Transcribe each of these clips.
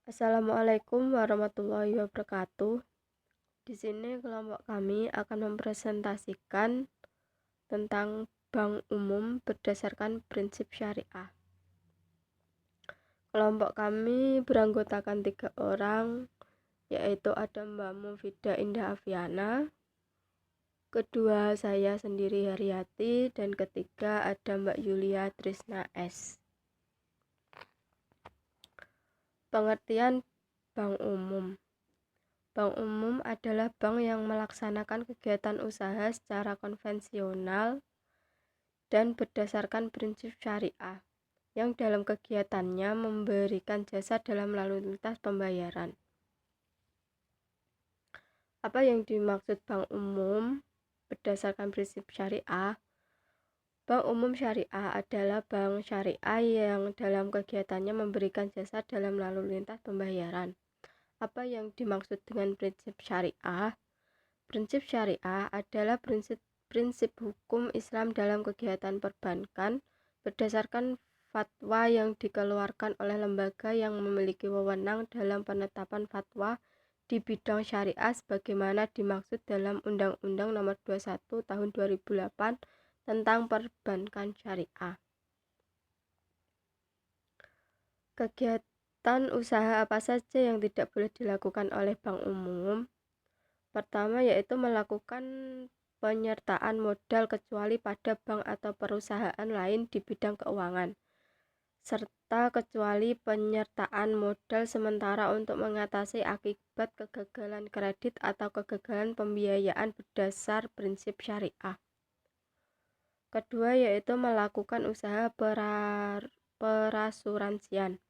Assalamualaikum warahmatullahi wabarakatuh. Di sini kelompok kami akan mempresentasikan tentang bank umum berdasarkan prinsip syariah. Kelompok kami beranggotakan 3 orang, yaitu ada Mbak Mufida Indah Afiana, kedua saya sendiri Haryati, dan ketiga ada Mbak Yulia Trisna S. Pengertian bank umum. Bank umum adalah bank yang melaksanakan kegiatan usaha secara konvensional dan berdasarkan prinsip syariah, yang dalam kegiatannya memberikan jasa dalam lalu lintas pembayaran. Apa yang dimaksud bank umum berdasarkan prinsip syariah? Bank umum syariah adalah bank syariah yang dalam kegiatannya memberikan jasa dalam lalu lintas pembayaran. Apa yang dimaksud dengan prinsip syariah? Prinsip syariah adalah prinsip hukum Islam dalam kegiatan perbankan berdasarkan fatwa yang dikeluarkan oleh lembaga yang memiliki wewenang dalam penetapan fatwa di bidang syariah sebagaimana dimaksud dalam Undang-Undang Nomor 21 Tahun 2008 tentang perbankan syariah. Kegiatan usaha apa saja yang tidak boleh dilakukan oleh bank umum? Pertama yaitu melakukan penyertaan modal kecuali pada bank atau perusahaan lain di bidang keuangan, serta kecuali penyertaan modal sementara untuk mengatasi akibat kegagalan kredit atau kegagalan pembiayaan berdasar prinsip syariah. Kedua yaitu melakukan usaha perasuransian.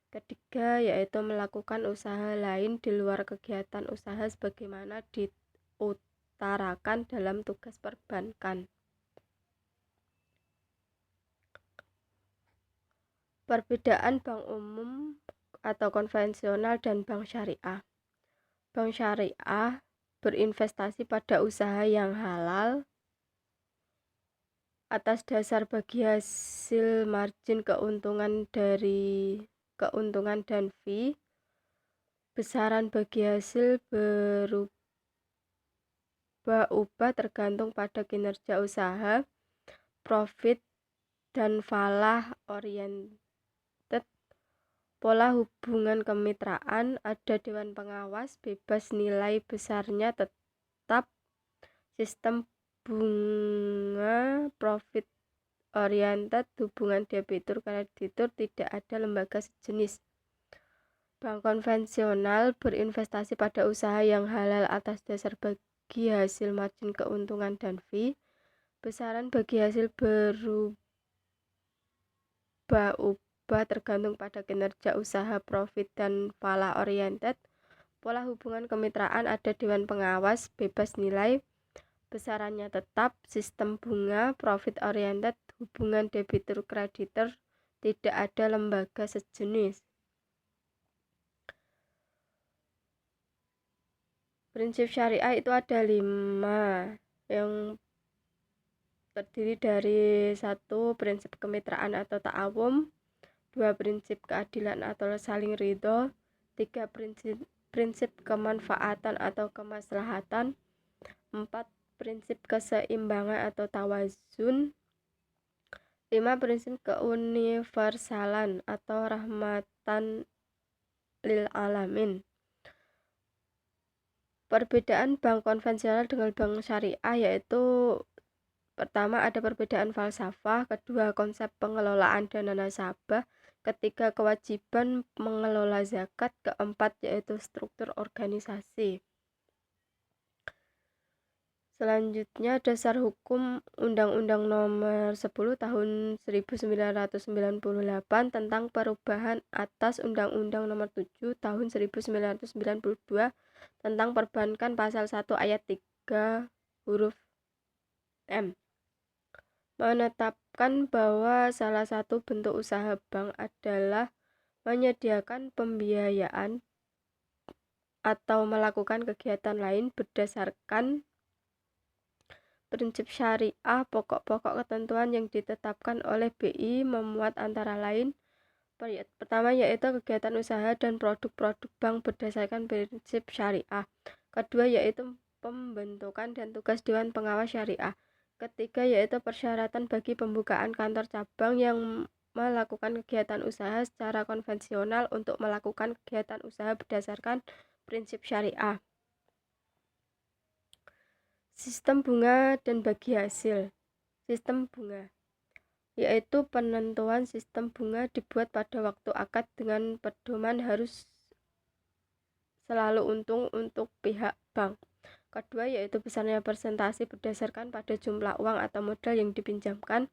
Ketiga yaitu melakukan usaha lain di luar kegiatan usaha sebagaimana diutarakan dalam tugas perbankan. Perbedaan bank umum atau konvensional dan bank syariah. Bank syariah berinvestasi pada usaha yang halal atas dasar bagi hasil margin keuntungan dan fee. Besaran bagi hasil berubah tergantung pada kinerja usaha, profit, dan falah oriented. Pola hubungan kemitraan, ada dewan pengawas, bebas nilai besarnya tetap, sistem bunga, profit oriented, hubungan debitur kreditur, tidak ada lembaga sejenis. Bank konvensional berinvestasi pada usaha yang halal atas dasar bagi hasil margin keuntungan dan fee. Besaran bagi hasil berubah tergantung pada kinerja usaha, profit, dan falah oriented. Pola hubungan kemitraan, ada dewan pengawas, bebas nilai, besarannya tetap, sistem bunga, profit oriented, hubungan debitur kreditur, tidak ada lembaga sejenis. Prinsip syariah itu ada 5, yang terdiri dari 1. Prinsip kemitraan atau ta'awun, 2. Prinsip keadilan atau saling ridho, 3. Prinsip kemanfaatan atau kemaslahatan, 4. Prinsip keseimbangan atau tawazun, 5. Prinsip keuniversalan atau rahmatan lil alamin. Perbedaan bank konvensional dengan bank syariah yaitu pertama ada perbedaan falsafah, kedua konsep pengelolaan dana nasabah, ketiga kewajiban mengelola zakat, keempat yaitu struktur organisasi. Selanjutnya dasar hukum Undang-Undang Nomor 10 Tahun 1998 tentang perubahan atas Undang-Undang Nomor 7 Tahun 1992 tentang perbankan pasal 1 ayat 3 huruf M menetapkan bahwa salah satu bentuk usaha bank adalah menyediakan pembiayaan atau melakukan kegiatan lain berdasarkan prinsip syariah. Pokok-pokok ketentuan yang ditetapkan oleh BI memuat antara lain Pertama yaitu kegiatan usaha dan produk-produk bank berdasarkan prinsip syariah. Kedua yaitu pembentukan dan tugas Dewan Pengawas Syariah. Ketiga yaitu persyaratan bagi pembukaan kantor cabang yang melakukan kegiatan usaha secara konvensional untuk melakukan kegiatan usaha berdasarkan prinsip syariah. Sistem bunga dan bagi hasil. Sistem bunga yaitu penentuan sistem bunga dibuat pada waktu akad dengan pedoman harus selalu untung untuk pihak bank. Kedua yaitu besarnya persentase berdasarkan pada jumlah uang atau modal yang dipinjamkan.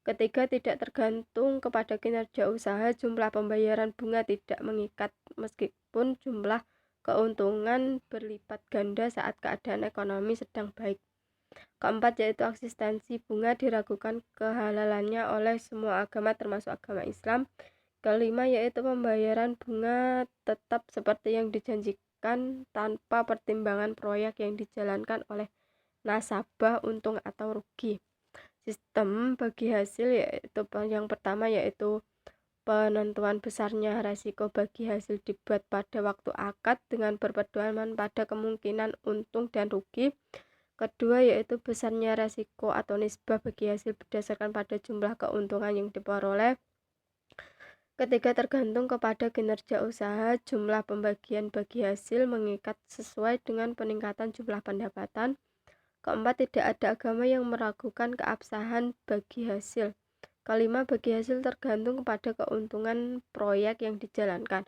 Ketiga tidak tergantung kepada kinerja usaha, jumlah pembayaran bunga tidak mengikat meskipun jumlah keuntungan berlipat ganda saat keadaan ekonomi sedang baik. Keempat yaitu eksistensi bunga diragukan kehalalannya oleh semua agama termasuk agama Islam. Kelima yaitu pembayaran bunga tetap seperti yang dijanjikan tanpa pertimbangan proyek yang dijalankan oleh nasabah untung atau rugi. Sistem bagi hasil yaitu yang pertama yaitu penentuan besarnya risiko bagi hasil dibuat pada waktu akad dengan berpedoman pada kemungkinan untung dan rugi. Kedua yaitu besarnya risiko atau nisbah bagi hasil berdasarkan pada jumlah keuntungan yang diperoleh. Ketiga tergantung kepada kinerja usaha, jumlah pembagian bagi hasil mengikat sesuai dengan peningkatan jumlah pendapatan. Keempat tidak ada agama yang meragukan keabsahan bagi hasil. Kelima bagi hasil tergantung kepada keuntungan proyek yang dijalankan.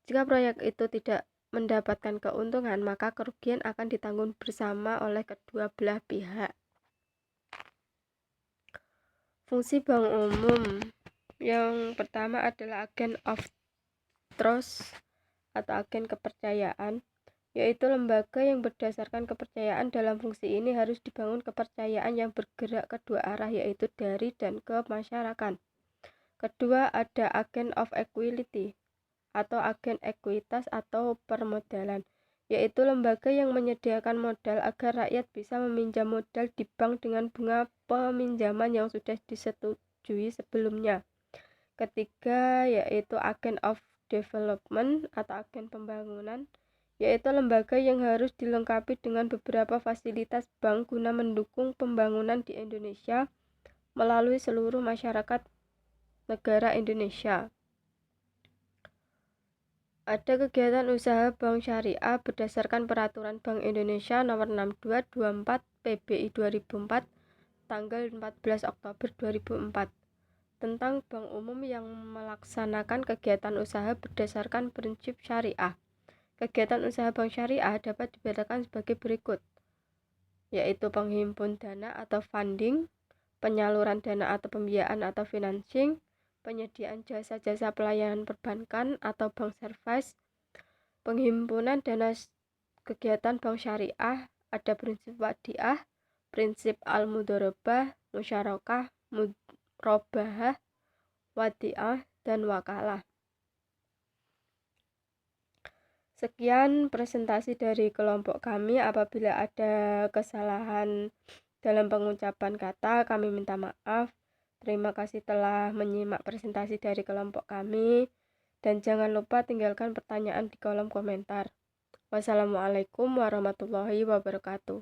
Jika proyek itu tidak mendapatkan keuntungan, maka kerugian akan ditanggung bersama oleh kedua belah pihak. Fungsi bank umum yang pertama adalah agen of trust atau agen kepercayaan, yaitu lembaga yang berdasarkan kepercayaan. Dalam fungsi ini harus dibangun kepercayaan yang bergerak kedua arah, yaitu dari dan ke masyarakat. Kedua ada agen of equity atau agen ekuitas atau permodalan, yaitu lembaga yang menyediakan modal agar rakyat bisa meminjam modal di bank dengan bunga peminjaman yang sudah disetujui sebelumnya. Ketiga yaitu agen of development atau agen pembangunan, yaitu lembaga yang harus dilengkapi dengan beberapa fasilitas bank guna mendukung pembangunan di Indonesia melalui seluruh masyarakat negara Indonesia. Ada kegiatan usaha bank syariah berdasarkan Peraturan Bank Indonesia Nomor 6224 PBI 2004 tanggal 14 Oktober 2004 tentang bank umum yang melaksanakan kegiatan usaha berdasarkan prinsip syariah. Kegiatan usaha bank syariah dapat dibedakan sebagai berikut, yaitu penghimpun dana atau funding, penyaluran dana atau pembiayaan atau financing, penyediaan jasa-jasa pelayanan perbankan atau bank service, penghimpunan dana. Kegiatan bank syariah ada prinsip wadiah, prinsip al-mudharabah, musyarakah, murabahah, wadiah, dan wakalah. Sekian presentasi dari kelompok kami. Apabila ada kesalahan dalam pengucapan kata, kami minta maaf. Terima kasih telah menyimak presentasi dari kelompok kami, dan jangan lupa tinggalkan pertanyaan di kolom komentar. Wassalamualaikum warahmatullahi wabarakatuh.